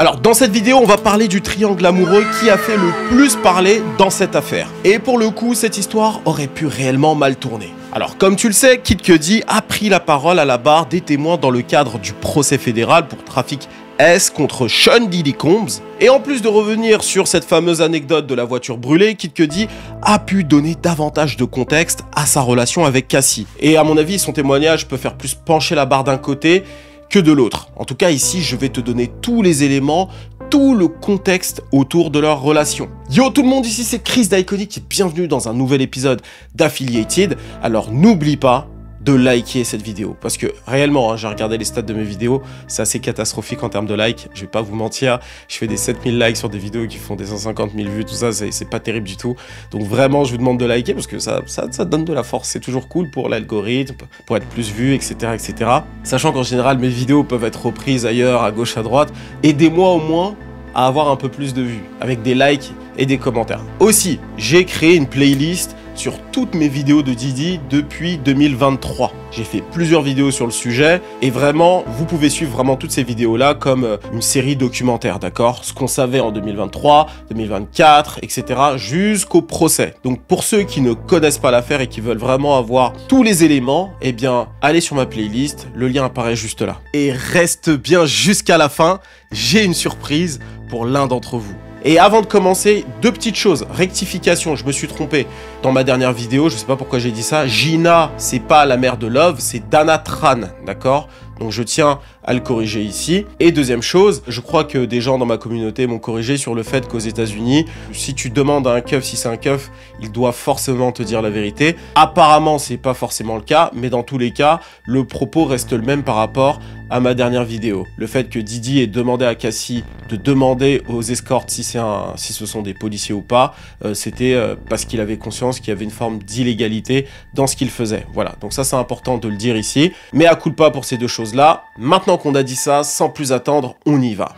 Alors dans cette vidéo, on va parler du triangle amoureux qui a fait le plus parler dans cette affaire. Et pour le coup, cette histoire aurait pu réellement mal tourner. Alors comme tu le sais, Kid Cudi a pris la parole à la barre des témoins dans le cadre du procès fédéral pour trafic S contre Sean Diddy Combs. Et en plus de revenir sur cette fameuse anecdote de la voiture brûlée, Kid Cudi a pu donner davantage de contexte à sa relation avec Cassie. Et à mon avis, son témoignage peut faire plus pencher la barre d'un côté que de l'autre. En tout cas, ici, je vais te donner tous les éléments, tout le contexte autour de leur relation. Yo tout le monde, ici c'est Chris d'Iconic et bienvenue dans un nouvel épisode d'Affiliated. Alors n'oublie pas de liker cette vidéo, parce que réellement, j'ai regardé les stats de mes vidéos, c'est assez catastrophique en termes de likes, je vais pas vous mentir, je fais des 7000 likes sur des vidéos qui font des 150 000 vues, tout ça, c'est pas terrible du tout, donc vraiment, je vous demande de liker, parce que ça donne de la force, c'est toujours cool pour l'algorithme, pour être plus vu, etc., etc. Sachant qu'en général, mes vidéos peuvent être reprises ailleurs, à gauche, à droite, aidez-moi au moins à avoir un peu plus de vues, avec des likes et des commentaires. Aussi, j'ai créé une playlist sur toutes mes vidéos de Diddy depuis 2023. J'ai fait plusieurs vidéos sur le sujet et vraiment, vous pouvez suivre vraiment toutes ces vidéos-là comme une série documentaire, d'accord? Ce qu'on savait en 2023, 2024, etc. jusqu'au procès. Donc pour ceux qui ne connaissent pas l'affaire et qui veulent vraiment avoir tous les éléments, eh bien, allez sur ma playlist, le lien apparaît juste là. Et reste bien jusqu'à la fin, j'ai une surprise pour l'un d'entre vous. Et avant de commencer, deux petites choses. Rectification, je me suis trompé dans ma dernière vidéo, je sais pas pourquoi j'ai dit ça. Gina, c'est pas la mère de Love, c'est Dana Tran, d'accord? Donc je tiens à le corriger ici. Et deuxième chose, je crois que des gens dans ma communauté m'ont corrigé sur le fait qu'aux États-Unis, si tu demandes à un keuf si c'est un keuf, il doit forcément te dire la vérité. Apparemment, c'est pas forcément le cas, mais dans tous les cas, le propos reste le même par rapport à ma dernière vidéo. Le fait que Diddy ait demandé à Cassie de demander aux escortes si ce sont des policiers ou pas, c'était parce qu'il avait conscience qu'il y avait une forme d'illégalité dans ce qu'il faisait. Voilà, donc ça c'est important de le dire ici. Mais à culpa pour ces deux choses-là. Maintenant qu'on a dit ça, sans plus attendre, on y va.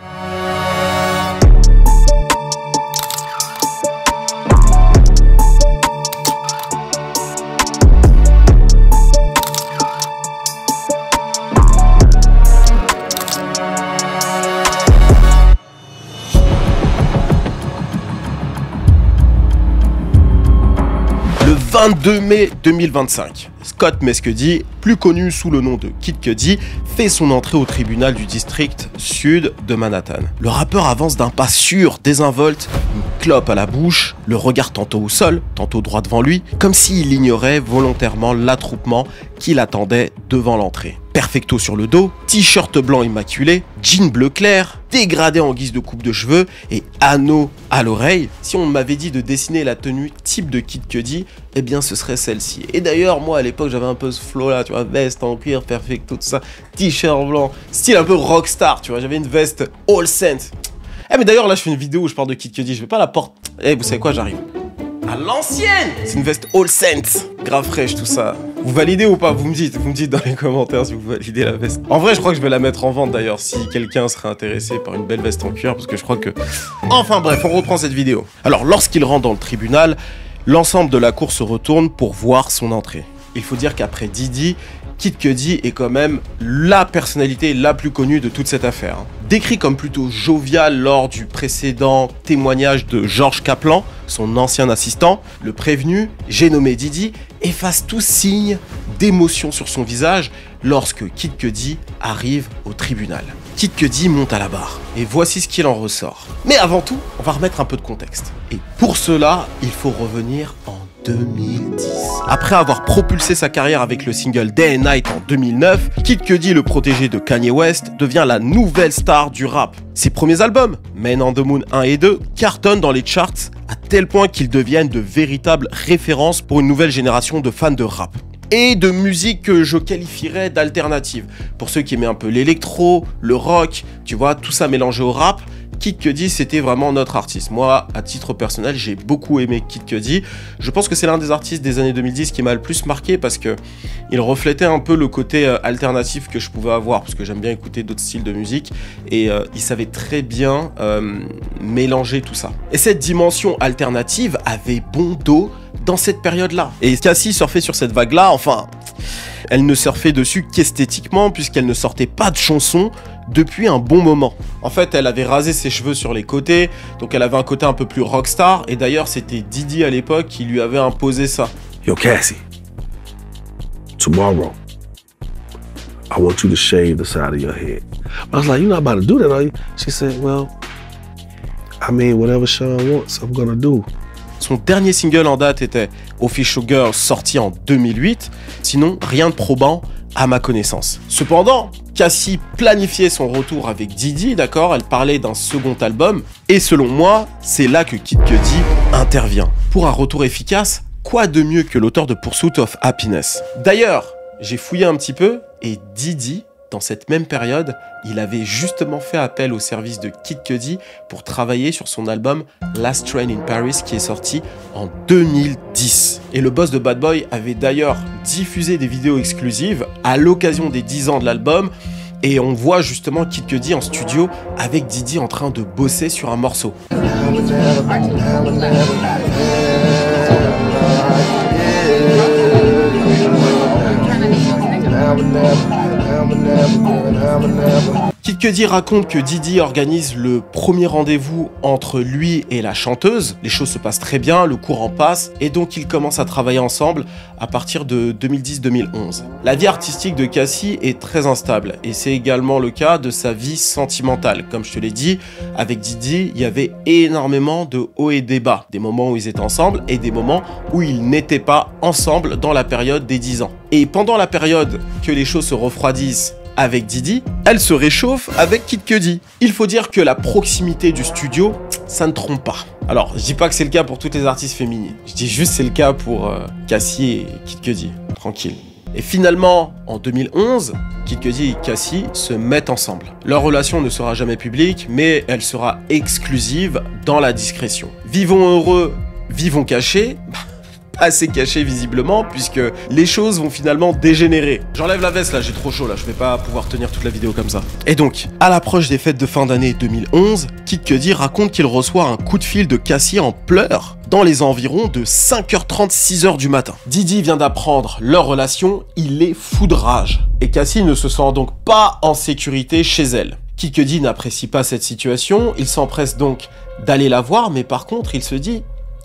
Le 22 mai 2025, Scott Mescudi, plus connu sous le nom de Kid Cudi, fait son entrée au tribunal du district sud de Manhattan. Le rappeur avance d'un pas sûr, désinvolte, une clope à la bouche, le regard tantôt au sol, tantôt droit devant lui, comme s'il ignorait volontairement l'attroupement qui l'attendait devant l'entrée. Perfecto sur le dos, t-shirt blanc immaculé, jean bleu clair, dégradé en guise de coupe de cheveux et anneau à l'oreille. Si on m'avait dit de dessiner la tenue type de Kid Cudi, eh bien ce serait celle-ci. Et d'ailleurs, moi à l'époque j'avais un peu ce flow là, tu vois, veste en cuir, perfecto, tout ça, t-shirt blanc, style un peu rockstar, tu vois, j'avais une veste All Saint. Eh mais d'ailleurs là je fais une vidéo où je parle de Kid Cudi, je vais pas la porter. Eh vous savez quoi, j'arrive. À l'ancienne! C'est une veste All Saints, grave fraîche tout ça. Vous validez ou pas? Vous me dites dans les commentaires si vous validez la veste. En vrai, je crois que je vais la mettre en vente d'ailleurs si quelqu'un serait intéressé par une belle veste en cuir, parce que je crois que... Enfin bref, on reprend cette vidéo. Alors, lorsqu'il rentre dans le tribunal, l'ensemble de la cour se retourne pour voir son entrée. Il faut dire qu'après Diddy, Kid Cudi est quand même la personnalité la plus connue de toute cette affaire. Décrit comme plutôt jovial lors du précédent témoignage de George Kaplan, son ancien assistant, le prévenu, j'ai nommé Diddy, efface tout signe d'émotion sur son visage lorsque Kid Cudi arrive au tribunal. Kid Cudi monte à la barre, et voici ce qu'il en ressort. Mais avant tout, on va remettre un peu de contexte. Et pour cela, il faut revenir en 2010. Après avoir propulsé sa carrière avec le single Day and Night en 2009, Kid Cudi, le protégé de Kanye West, devient la nouvelle star du rap. Ses premiers albums, Men on the Moon 1 et 2, cartonnent dans les charts à tel point qu'ils deviennent de véritables références pour une nouvelle génération de fans de rap. Et de musique que je qualifierais d'alternative. Pour ceux qui aimaient un peu l'électro, le rock, tu vois, tout ça mélangé au rap, Kid Cudi, c'était vraiment notre artiste. Moi, à titre personnel, j'ai beaucoup aimé Kid Cudi. Je pense que c'est l'un des artistes des années 2010 qui m'a le plus marqué parce que il reflétait un peu le côté alternatif que je pouvais avoir, parce que j'aime bien écouter d'autres styles de musique et il savait très bien mélanger tout ça. Et cette dimension alternative avait bon dos dans cette période-là. Et Cassie surfait sur cette vague-là, enfin... Elle ne surfait dessus qu'esthétiquement puisqu'elle ne sortait pas de chansons depuis un bon moment. En fait, elle avait rasé ses cheveux sur les côtés, donc elle avait un côté un peu plus rockstar, et d'ailleurs c'était Diddy à l'époque qui lui avait imposé ça. Yo, Cassie, tomorrow, I want you to shave the side of your head. I was like, you're not about to do that, are you? She said, well, I mean, whatever Sean wants, I'm gonna do. Son dernier single en date était Official Girl, sorti en 2008. Sinon, rien de probant à ma connaissance. Cependant, Cassie planifiait son retour avec Diddy, d'accord? Elle parlait d'un second album. Et selon moi, c'est là que Kid Cudi intervient. Pour un retour efficace, quoi de mieux que l'auteur de Pursuit of Happiness? D'ailleurs, j'ai fouillé un petit peu et Diddy, dans cette même période, il avait justement fait appel au service de Kid Cudi pour travailler sur son album Last Train in Paris qui est sorti en 2010. Et le boss de Bad Boy avait d'ailleurs diffusé des vidéos exclusives à l'occasion des 10 ans de l'album et on voit justement Kid Cudi en studio avec Diddy en train de bosser sur un morceau. Kid Cudi raconte que Diddy organise le premier rendez-vous entre lui et la chanteuse. Les choses se passent très bien, le courant passe, et donc ils commencent à travailler ensemble à partir de 2010-2011. La vie artistique de Cassie est très instable, et c'est également le cas de sa vie sentimentale. Comme je te l'ai dit, avec Diddy, il y avait énormément de hauts et des bas. Des moments où ils étaient ensemble, et des moments où ils n'étaient pas ensemble dans la période des 10 ans. Et pendant la période que les choses se refroidissent avec Diddy, elle se réchauffe avec Kid Cudi. Il faut dire que la proximité du studio, ça ne trompe pas. Alors, je dis pas que c'est le cas pour toutes les artistes féminines. Je dis juste c'est le cas pour Cassie et Kid Cudi. Tranquille. Et finalement, en 2011, Kid Cudi et Cassie se mettent ensemble. Leur relation ne sera jamais publique, mais elle sera exclusive dans la discrétion. Vivons heureux, vivons cachés. Assez caché visiblement puisque les choses vont finalement dégénérer. J'enlève la veste là, j'ai trop chaud là, je vais pas pouvoir tenir toute la vidéo comme ça. Et donc, à l'approche des fêtes de fin d'année 2011, Kid Cudi raconte qu'il reçoit un coup de fil de Cassie en pleurs dans les environs de 5h30, 6h du matin. Diddy vient d'apprendre leur relation, il les foudrage. Et Cassie ne se sent donc pas en sécurité chez elle. Kid Cudi n'apprécie pas cette situation, il s'empresse donc d'aller la voir, mais par contre il se dit: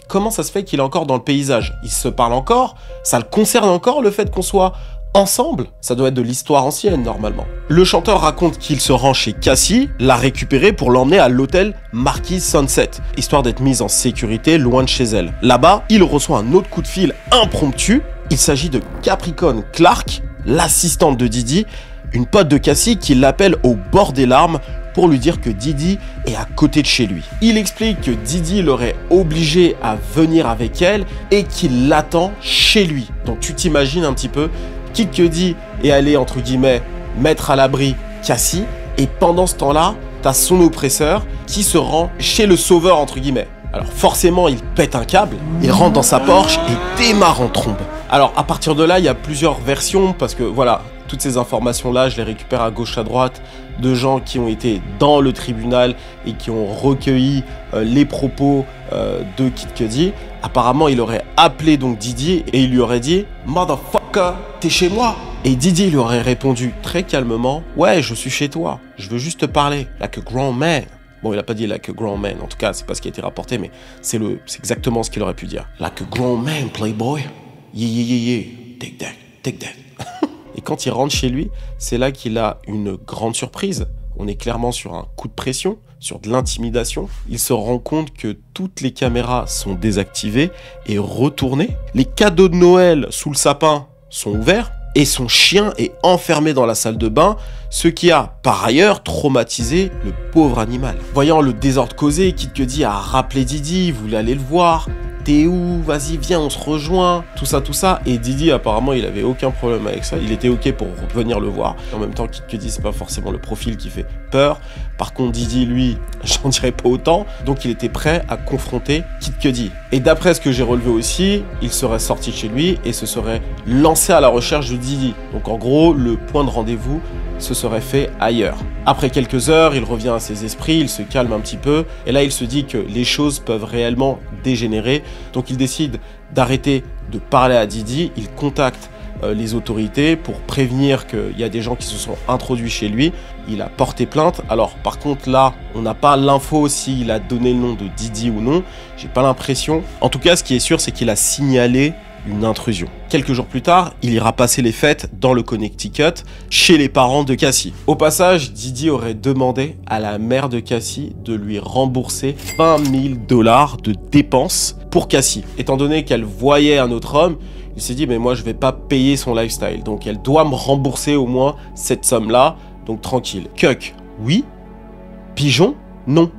comment ça se fait qu'il est encore dans le paysage? Ils se parlent encore? Ça le concerne encore le fait qu'on soit ensemble? Ça doit être de l'histoire ancienne normalement. Le chanteur raconte qu'il se rend chez Cassie, l'a récupérée pour l'emmener à l'hôtel Marquis Sunset, histoire d'être mise en sécurité loin de chez elle. Là-bas, il reçoit un autre coup de fil impromptu. Il s'agit de Capricorn Clark, l'assistante de Diddy, une pote de Cassie qui l'appelle au bord des larmes pour lui dire que Diddy est à côté de chez lui. Il explique que Diddy l'aurait obligé à venir avec elle et qu'il l'attend chez lui. Donc tu t'imagines un petit peu, Kid Cudi est allé entre guillemets mettre à l'abri Cassie et pendant ce temps-là, t'as son oppresseur qui se rend chez le sauveur entre guillemets. Alors forcément, il pète un câble, il rentre dans sa Porsche et démarre en trombe. Alors à partir de là, il y a plusieurs versions parce que voilà, toutes ces informations-là, je les récupère à gauche à droite de gens qui ont été dans le tribunal et qui ont recueilli les propos de Kid Cudi. Apparemment, il aurait appelé donc Diddy et il lui aurait dit « Motherfucker, t'es chez moi ?» Et Diddy lui aurait répondu très calmement « Ouais, je suis chez toi, je veux juste te parler, like a grown man. » Bon, il a pas dit like a grown man, en tout cas, c'est pas ce qui a été rapporté, mais c'est exactement ce qu'il aurait pu dire. « Like a grown man, playboy. Yeah, yeah, yeah, yeah. Take that, take that. » Et quand il rentre chez lui, c'est là qu'il a une grande surprise. On est clairement sur un coup de pression, sur de l'intimidation. Il se rend compte que toutes les caméras sont désactivées et retournées. Les cadeaux de Noël sous le sapin sont ouverts et son chien est enfermé dans la salle de bain, ce qui a par ailleurs traumatisé le pauvre animal. Voyant le désordre causé, Kid Cudi a rappelé Diddy, il voulait aller le voir. T'es où? Vas-y, viens, on se rejoint. Tout ça. Et Diddy, apparemment, il avait aucun problème avec ça. Il était OK pour venir le voir. En même temps, Kid Cudi, c'est pas forcément le profil qui fait peur. Par contre, Diddy, lui, j'en dirais pas autant. Donc, il était prêt à confronter Kid Cudi. Et d'après ce que j'ai relevé aussi, il serait sorti de chez lui et se serait lancé à la recherche de Diddy. Donc, en gros, le point de rendez-vous se serait fait ailleurs. Après quelques heures, il revient à ses esprits, il se calme un petit peu, et là il se dit que les choses peuvent réellement dégénérer, donc il décide d'arrêter de parler à Diddy, il contacte les autorités pour prévenir qu'il y a des gens qui se sont introduits chez lui. Il a porté plainte. Alors par contre là, on n'a pas l'info s'il a donné le nom de Didi ou non. J'ai pas l'impression. En tout cas, ce qui est sûr, c'est qu'il a signalé une intrusion. Quelques jours plus tard, il ira passer les fêtes dans le Connecticut chez les parents de Cassie. Au passage, Didi aurait demandé à la mère de Cassie de lui rembourser 20 000 $ de dépenses pour Cassie. Étant donné qu'elle voyait un autre homme, il s'est dit mais moi je vais pas payer son lifestyle, donc elle doit me rembourser au moins cette somme-là, donc tranquille. Cuck, oui. Pigeon, non.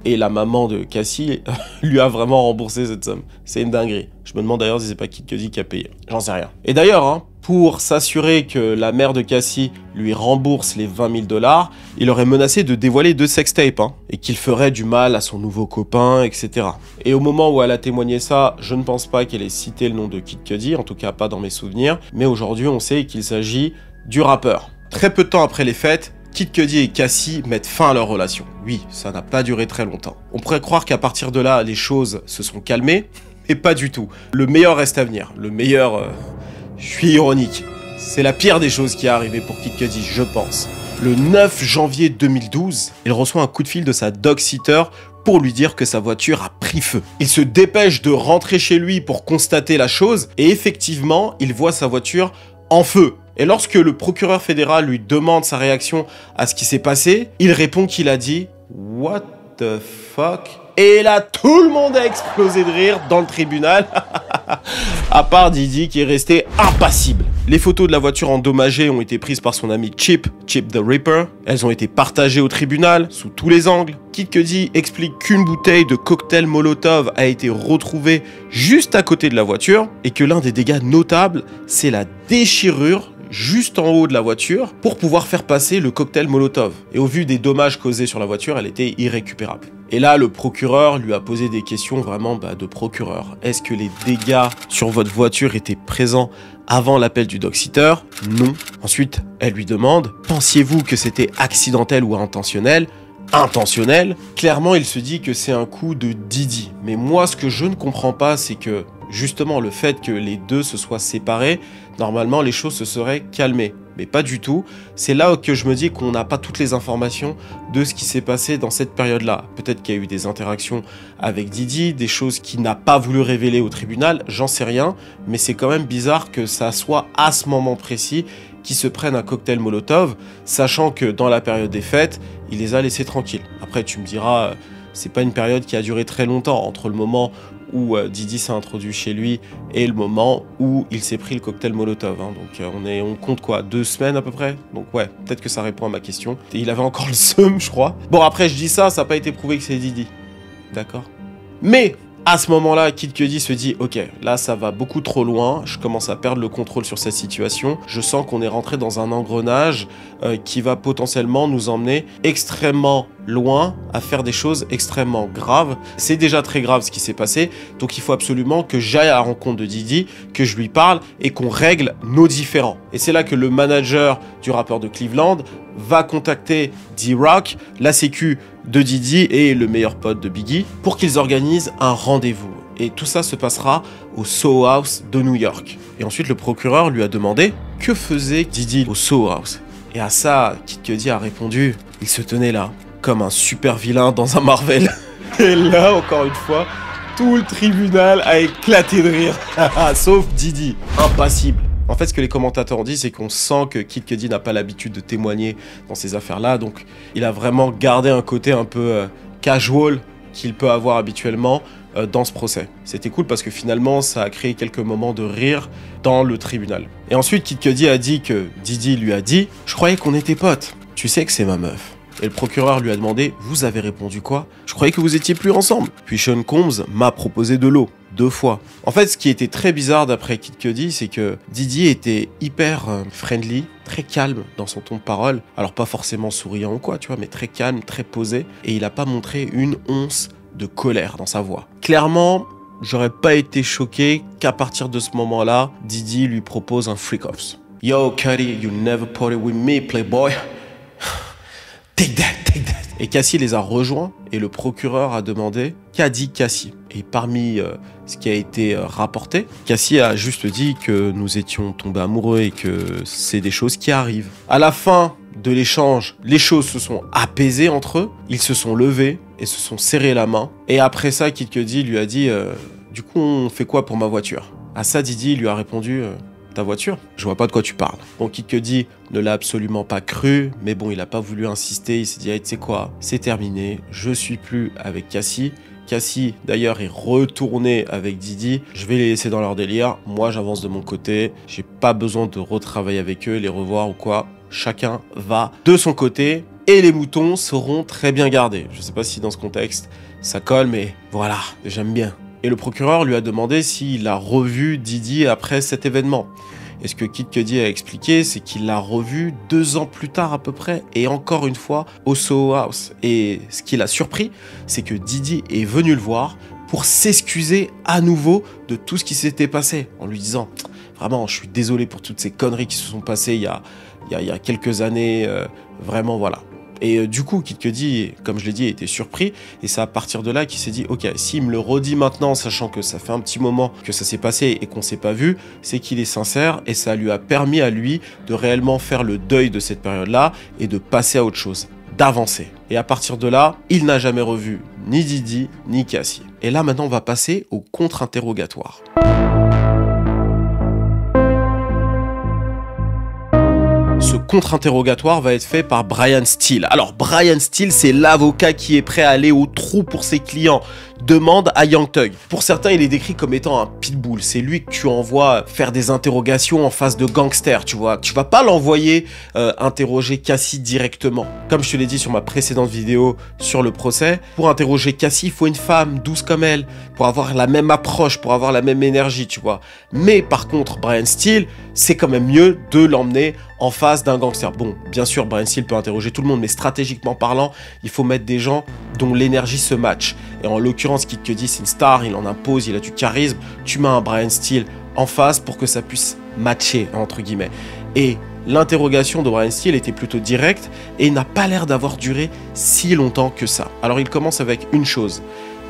Et la maman de Cassie lui a vraiment remboursé cette somme. C'est une dinguerie. Je me demande d'ailleurs si c'est pas Kid Cudi qui a payé. J'en sais rien. Et d'ailleurs, hein, pour s'assurer que la mère de Cassie lui rembourse les 20 000 $, il aurait menacé de dévoiler 2 sextapes, hein, et qu'il ferait du mal à son nouveau copain, etc. Et au moment où elle a témoigné ça, je ne pense pas qu'elle ait cité le nom de Kid Cudi, en tout cas pas dans mes souvenirs. Mais aujourd'hui, on sait qu'il s'agit du rappeur. Très peu de temps après les fêtes, Kid Cudi et Cassie mettent fin à leur relation. Oui, ça n'a pas duré très longtemps. On pourrait croire qu'à partir de là, les choses se sont calmées, mais pas du tout. Le meilleur reste à venir. Le meilleur... je suis ironique. C'est la pire des choses qui est arrivée pour Kid Cudi, je pense. Le 9 janvier 2012, il reçoit un coup de fil de sa dog-sitter pour lui dire que sa voiture a pris feu. Il se dépêche de rentrer chez lui pour constater la chose, et effectivement, il voit sa voiture en feu. Et lorsque le procureur fédéral lui demande sa réaction à ce qui s'est passé, il répond qu'il a dit « What the fuck ?» Et là, tout le monde a explosé de rire dans le tribunal, à part Didi qui est resté impassible. Les photos de la voiture endommagée ont été prises par son ami Chip the Ripper. Elles ont été partagées au tribunal, sous tous les angles. Kid Cudi explique qu'une bouteille de cocktail Molotov a été retrouvée juste à côté de la voiture, et que l'un des dégâts notables, c'est la déchirure juste en haut de la voiture pour pouvoir faire passer le cocktail Molotov. Et au vu des dommages causés sur la voiture, elle était irrécupérable. Et là, le procureur lui a posé des questions vraiment de procureur. Est-ce que les dégâts sur votre voiture étaient présents avant l'appel du dog-sitter? Non. Ensuite, elle lui demande, pensiez-vous que c'était accidentel ou intentionnel? Intentionnel. Clairement, il se dit que c'est un coup de Didi. Mais moi, ce que je ne comprends pas, c'est que justement, le fait que les deux se soient séparés, normalement, les choses se seraient calmées. Mais pas du tout. C'est là que je me dis qu'on n'a pas toutes les informations de ce qui s'est passé dans cette période-là. Peut-être qu'il y a eu des interactions avec Didi, des choses qu'il n'a pas voulu révéler au tribunal, j'en sais rien. Mais c'est quand même bizarre que ça soit à ce moment précis qu'ils se prennent un cocktail Molotov, sachant que dans la période des fêtes, il les a laissés tranquilles. Après, tu me diras, c'est pas une période qui a duré très longtemps, entre le moment où Didi s'est introduit chez lui et le moment où il s'est pris le cocktail Molotov. Hein. Donc on compte quoi, 2 semaines à peu près? Donc ouais, peut-être que ça répond à ma question. Et il avait encore le seum, je crois. Bon, après je dis ça, ça n'a pas été prouvé que c'est Didi. D'accord? Mais à ce moment-là, Kid Cudi se dit « Ok, là ça va beaucoup trop loin, je commence à perdre le contrôle sur cette situation. Je sens qu'on est rentré dans un engrenage qui va potentiellement nous emmener extrêmement loin à faire des choses extrêmement graves. C'est déjà très grave ce qui s'est passé, donc il faut absolument que j'aille à la rencontre de Didi, que je lui parle et qu'on règle nos différends. » Et c'est là que le manager du rappeur de Cleveland va contacter D-Rock, la sécu de Didi et le meilleur pote de Biggie, pour qu'ils organisent un rendez-vous. Et tout ça se passera au Soho House de New York. Et ensuite, le procureur lui a demandé que faisait Didi au Soho House. Et à ça, Kid Cudi a répondu, il se tenait là, comme un super vilain dans un Marvel. Et là, encore une fois, tout le tribunal a éclaté de rire. Sauf Didi, impassible. En fait, ce que les commentateurs ont dit, c'est qu'on sent que Kid Cudi n'a pas l'habitude de témoigner dans ces affaires-là. Donc, il a vraiment gardé un côté un peu casual qu'il peut avoir habituellement dans ce procès. C'était cool parce que finalement, ça a créé quelques moments de rire dans le tribunal. Et ensuite, Kid Cudi a dit que Didi lui a dit « Je croyais qu'on était potes. Tu sais que c'est ma meuf. » Et le procureur lui a demandé « Vous avez répondu quoi? Je croyais que vous étiez plus ensemble. » Puis Sean Combs m'a proposé de l'eau. 2 fois. En fait, ce qui était très bizarre d'après Kid Cudi, c'est que Didi était hyper friendly, très calme dans son ton de parole. Alors pas forcément souriant ou quoi, tu vois, mais très calme, très posé. Et il a pas montré une once de colère dans sa voix. Clairement, j'aurais pas été choqué qu'à partir de ce moment-là, Didi lui propose un freak-offs. Yo, Cudi, you never party with me, playboy. Take that, take that. Et Cassie les a rejoints et le procureur a demandé qu'a dit Cassie. Et parmi ce qui a été rapporté, Cassie a juste dit que nous étions tombés amoureux et que c'est des choses qui arrivent. À la fin de l'échange, les choses se sont apaisées entre eux, ils se sont levés et se sont serrés la main. Et après ça, Kid Cudi lui a dit du coup, on fait quoi pour ma voiture? À ça, Didi lui a répondu ta voiture? Je vois pas de quoi tu parles. Bon, Kid Cudi ne l'a absolument pas cru, mais bon, il a pas voulu insister, il s'est dit, hey, tu sais quoi, c'est terminé, je suis plus avec Cassie. Cassie, d'ailleurs, est retourné avec Didi. Je vais les laisser dans leur délire. Moi, j'avance de mon côté. J'ai pas besoin de retravailler avec eux, les revoir ou quoi. Chacun va de son côté et les moutons seront très bien gardés. Je sais pas si dans ce contexte, ça colle, mais voilà, j'aime bien. Et le procureur lui a demandé s'il a revu Didi après cet événement. Et ce que Kid Cudi a expliqué, c'est qu'il l'a revu 2 ans plus tard à peu près, et encore une fois au Soho House. Et ce qui l'a surpris, c'est que Didi est venu le voir pour s'excuser à nouveau de tout ce qui s'était passé, en lui disant « Vraiment, je suis désolé pour toutes ces conneries qui se sont passées il y a quelques années, vraiment voilà ». Et du coup, Kid Cudi, comme je l'ai dit, était surpris. Et c'est à partir de là qu'il s'est dit, ok, s'il me le redit maintenant, sachant que ça fait un petit moment que ça s'est passé et qu'on s'est pas vu, c'est qu'il est sincère et ça lui a permis à lui de réellement faire le deuil de cette période-là et de passer à autre chose, d'avancer. Et à partir de là, il n'a jamais revu ni Didi, ni Cassie. Et là, maintenant, on va passer au contre-interrogatoire. Ce contre-interrogatoire va être fait par Brian Steele. Alors, Brian Steele, c'est l'avocat qui est prêt à aller au trou pour ses clients. Demande à Young Thug. Pour certains, il est décrit comme étant un pitbull. C'est lui que tu envoies faire des interrogations en face de gangsters, tu vois. Tu vas pas l'envoyer interroger Cassie directement. Comme je te l'ai dit sur ma précédente vidéo sur le procès, pour interroger Cassie, il faut une femme douce comme elle, pour avoir la même approche, pour avoir la même énergie, tu vois. Mais par contre, Brian Steele, c'est quand même mieux de l'emmener en face d'un gangster. Bon, bien sûr, Brian Steele peut interroger tout le monde, mais stratégiquement parlant, il faut mettre des gens dont l'énergie se match. Et en l'occurrence, Kid Cudi, c'est une star, il en impose, il a du charisme. Tu mets un Brian Steele en face pour que ça puisse matcher, entre guillemets. Et l'interrogation de Brian Steele était plutôt directe et n'a pas l'air d'avoir duré si longtemps que ça. Alors il commence avec une chose.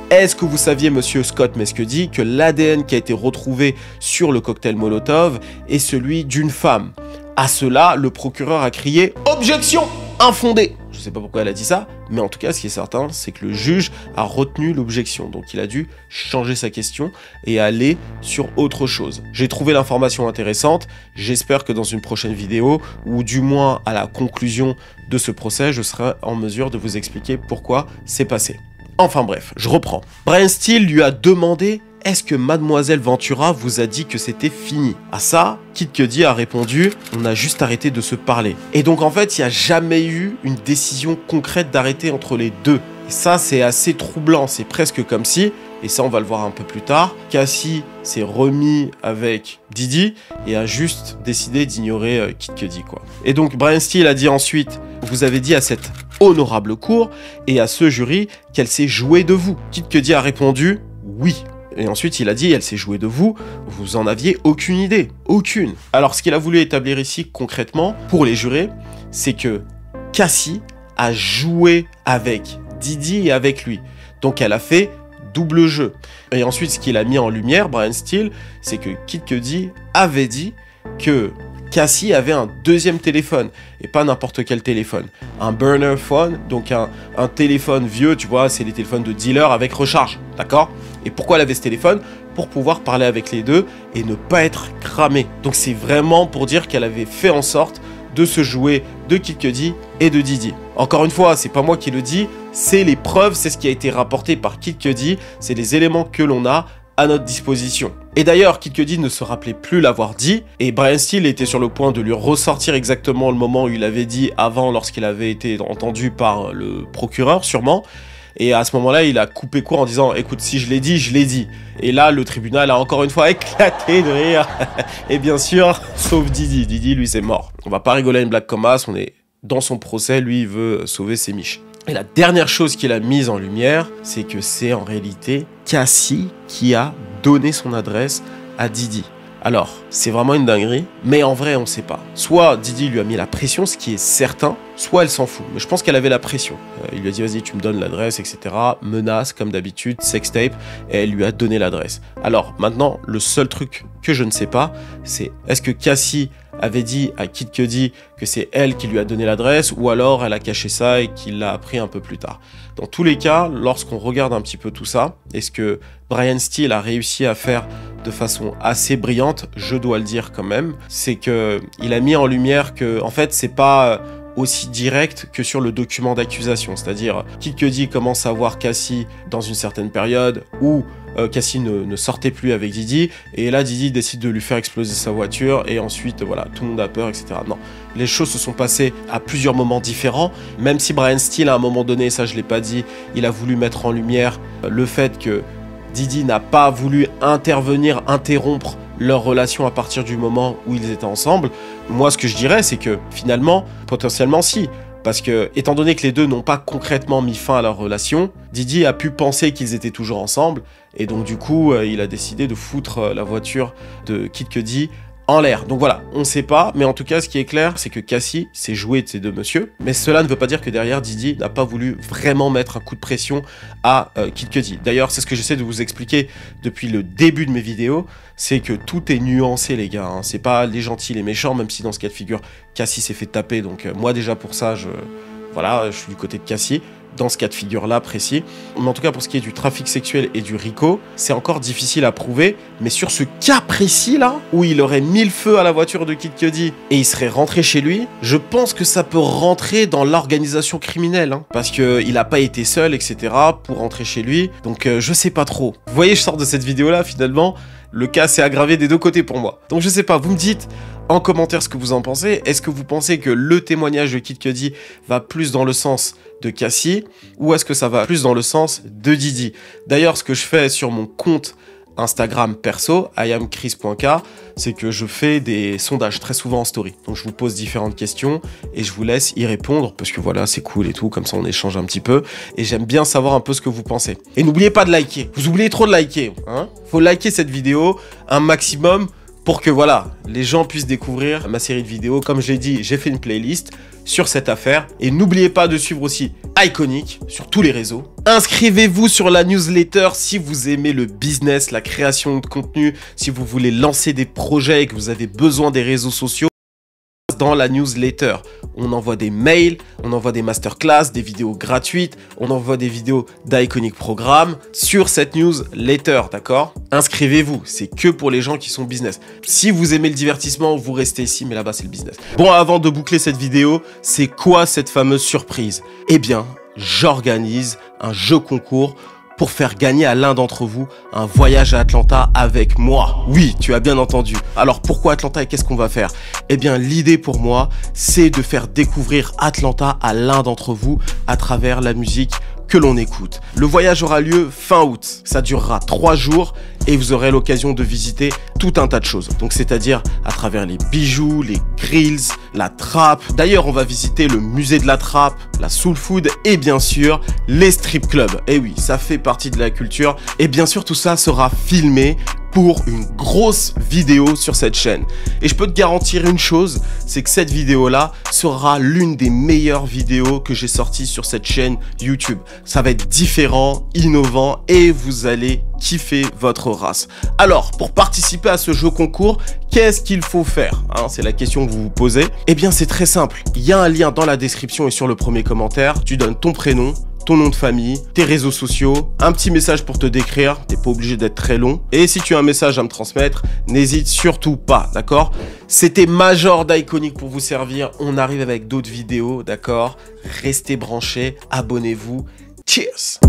Est-ce que vous saviez, monsieur Scott Mescudi, que l'ADN qui a été retrouvé sur le cocktail Molotov est celui d'une femme? À cela, le procureur a crié « Objection infondée !» Je ne sais pas pourquoi elle a dit ça, mais en tout cas, ce qui est certain, c'est que le juge a retenu l'objection. Donc, il a dû changer sa question et aller sur autre chose. J'ai trouvé l'information intéressante. J'espère que dans une prochaine vidéo, ou du moins à la conclusion de ce procès, je serai en mesure de vous expliquer pourquoi c'est passé. Enfin bref, je reprends. Brian Steele lui a demandé « Est-ce que Mademoiselle Ventura vous a dit que c'était fini ?» À ça, Kid Cudi a répondu « On a juste arrêté de se parler. » Et donc en fait, il n'y a jamais eu une décision concrète d'arrêter entre les deux. Et ça, c'est assez troublant. C'est presque comme si, et ça on va le voir un peu plus tard, Cassie s'est remis avec Didi et a juste décidé d'ignorer Kid Cudi, quoi. Et donc Brian Steele a dit ensuite « Vous avez dit à cette honorable cour et à ce jury qu'elle s'est jouée de vous. » Kid Cudi a répondu « Oui. » Et ensuite, il a dit, elle s'est jouée de vous, vous en aviez aucune idée. Aucune. Alors, ce qu'il a voulu établir ici, concrètement, pour les jurés, c'est que Cassie a joué avec Didi et avec lui. Donc, elle a fait double jeu. Et ensuite, ce qu'il a mis en lumière, Brian Steele, c'est que Kid Cudi avait dit que Cassie avait un deuxième téléphone, et pas n'importe quel téléphone. Un burner phone, donc un téléphone vieux, tu vois, c'est les téléphones de dealer avec recharge, d'accord? Et pourquoi elle avait ce téléphone? Pour pouvoir parler avec les deux et ne pas être cramée. Donc c'est vraiment pour dire qu'elle avait fait en sorte de se jouer de Kid Cudi et de Didi. Encore une fois, c'est pas moi qui le dis, c'est les preuves, c'est ce qui a été rapporté par Kid Cudi, c'est les éléments que l'on a à notre disposition. Et d'ailleurs, Kid Cudi ne se rappelait plus l'avoir dit, et Brian Steele était sur le point de lui ressortir exactement le moment où il avait dit avant, lorsqu'il avait été entendu par le procureur, sûrement. Et à ce moment-là, il a coupé court en disant « Écoute, si je l'ai dit, je l'ai dit. » Et là, le tribunal a encore une fois éclaté de rire. Et bien sûr, sauf Didi. Didi, lui, c'est mort. On va pas rigoler à une blague comme as, on est dans son procès, lui, il veut sauver ses miches. Et la dernière chose qu'il a mise en lumière, c'est que c'est en réalité Cassie qui a donné son adresse à Didi. Alors, c'est vraiment une dinguerie, mais en vrai, on sait pas. Soit Didi lui a mis la pression, ce qui est certain, soit elle s'en fout. Mais je pense qu'elle avait la pression. Il lui a dit, vas-y, tu me donnes l'adresse, etc. Menace, comme d'habitude, sextape, et elle lui a donné l'adresse. Alors, maintenant, le seul truc que je ne sais pas, c'est est-ce que Cassie avait dit à Kid Cudi que c'est elle qui lui a donné l'adresse, ou alors elle a caché ça et qu'il l'a appris un peu plus tard. Dans tous les cas, lorsqu'on regarde un petit peu tout ça, et ce que Brian Steel a réussi à faire de façon assez brillante, je dois le dire quand même, c'est que il a mis en lumière que, en fait, c'est pas aussi direct que sur le document d'accusation. C'est-à-dire, Kid Cudi commence à voir Cassie dans une certaine période où Cassie ne sortait plus avec Diddy, et là Diddy décide de lui faire exploser sa voiture, et ensuite voilà, tout le monde a peur, etc. Non, les choses se sont passées à plusieurs moments différents, même si Brian Steel à un moment donné, ça je l'ai pas dit, il a voulu mettre en lumière le fait que Diddy n'a pas voulu intervenir, interrompre leur relation à partir du moment où ils étaient ensemble. Moi, ce que je dirais, c'est que finalement, potentiellement si, parce que étant donné que les deux n'ont pas concrètement mis fin à leur relation, Diddy a pu penser qu'ils étaient toujours ensemble, et donc du coup, il a décidé de foutre la voiture de Kid Cudi en l'air. Donc voilà, on sait pas, mais en tout cas, ce qui est clair, c'est que Cassie s'est joué de ces deux messieurs, mais cela ne veut pas dire que derrière, Diddy n'a pas voulu vraiment mettre un coup de pression à Kid Cudi. D'ailleurs, c'est ce que j'essaie de vous expliquer depuis le début de mes vidéos, c'est que tout est nuancé, les gars, hein. C'est pas les gentils, les méchants, même si dans ce cas de figure, Cassie s'est fait taper, donc moi déjà pour ça, voilà, je suis du côté de Cassie, dans ce cas de figure-là précis. Mais en tout cas, pour ce qui est du trafic sexuel et du RICO, c'est encore difficile à prouver, mais sur ce cas précis-là, où il aurait mis le feu à la voiture de Kid Cudi et il serait rentré chez lui, je pense que ça peut rentrer dans l'organisation criminelle, hein, parce qu'il n'a pas été seul, etc., pour rentrer chez lui, donc je sais pas trop. Vous voyez, je sors de cette vidéo-là, finalement, le cas s'est aggravé des deux côtés pour moi. Donc je sais pas, vous me dites en commentaire ce que vous en pensez. Est-ce que vous pensez que le témoignage de Kid Cudi va plus dans le sens de Cassie, ou est-ce que ça va plus dans le sens de Diddy? D'ailleurs, ce que je fais sur mon compte Instagram perso, iamchris.k, c'est que je fais des sondages très souvent en story. Donc je vous pose différentes questions et je vous laisse y répondre parce que voilà, c'est cool et tout, comme ça on échange un petit peu et j'aime bien savoir un peu ce que vous pensez. Et n'oubliez pas de liker. Vous oubliez trop de liker, hein? Faut liker cette vidéo un maximum pour que voilà, les gens puissent découvrir ma série de vidéos. Comme je l'ai dit, j'ai fait une playlist sur cette affaire. Et n'oubliez pas de suivre aussi Iconic sur tous les réseaux. Inscrivez-vous sur la newsletter si vous aimez le business, la création de contenu, si vous voulez lancer des projets et que vous avez besoin des réseaux sociaux. Dans la newsletter, on envoie des mails, on envoie des masterclass, des vidéos gratuites, on envoie des vidéos d'Iconic Programme sur cette newsletter, d'accord? Inscrivez-vous, c'est que pour les gens qui sont business. Si vous aimez le divertissement, vous restez ici, mais là-bas c'est le business. Bon, avant de boucler cette vidéo, c'est quoi cette fameuse surprise? Eh bien, j'organise un jeu concours pour faire gagner à l'un d'entre vous un voyage à Atlanta avec moi. Oui, tu as bien entendu. Alors pourquoi Atlanta et qu'est-ce qu'on va faire? Eh bien, l'idée pour moi, c'est de faire découvrir Atlanta à l'un d'entre vous à travers la musique que l'on écoute. Le voyage aura lieu fin août. Ça durera 3 jours et vous aurez l'occasion de visiter tout un tas de choses. Donc c'est-à-dire à travers les bijoux, les grills, la trappe. D'ailleurs, on va visiter le musée de la trappe, la soul food et bien sûr les strip clubs. Et oui, ça fait partie de la culture. Et bien sûr, tout ça sera filmé pour une grosse vidéo sur cette chaîne. Et je peux te garantir une chose, c'est que cette vidéo-là sera l'une des meilleures vidéos que j'ai sorties sur cette chaîne YouTube. Ça va être différent, innovant et vous allez kiffer votre race. Alors, pour participer à ce jeu concours, qu'est-ce qu'il faut faire, hein? C'est la question que vous vous posez. Eh bien, c'est très simple. Il y a un lien dans la description et sur le premier commentaire. Tu donnes ton prénom, ton nom de famille, tes réseaux sociaux, un petit message pour te décrire, t'es pas obligé d'être très long. Et si tu as un message à me transmettre, n'hésite surtout pas, d'accord? C'était Major d'Iconic pour vous servir. On arrive avec d'autres vidéos, d'accord? Restez branchés, abonnez-vous. Cheers!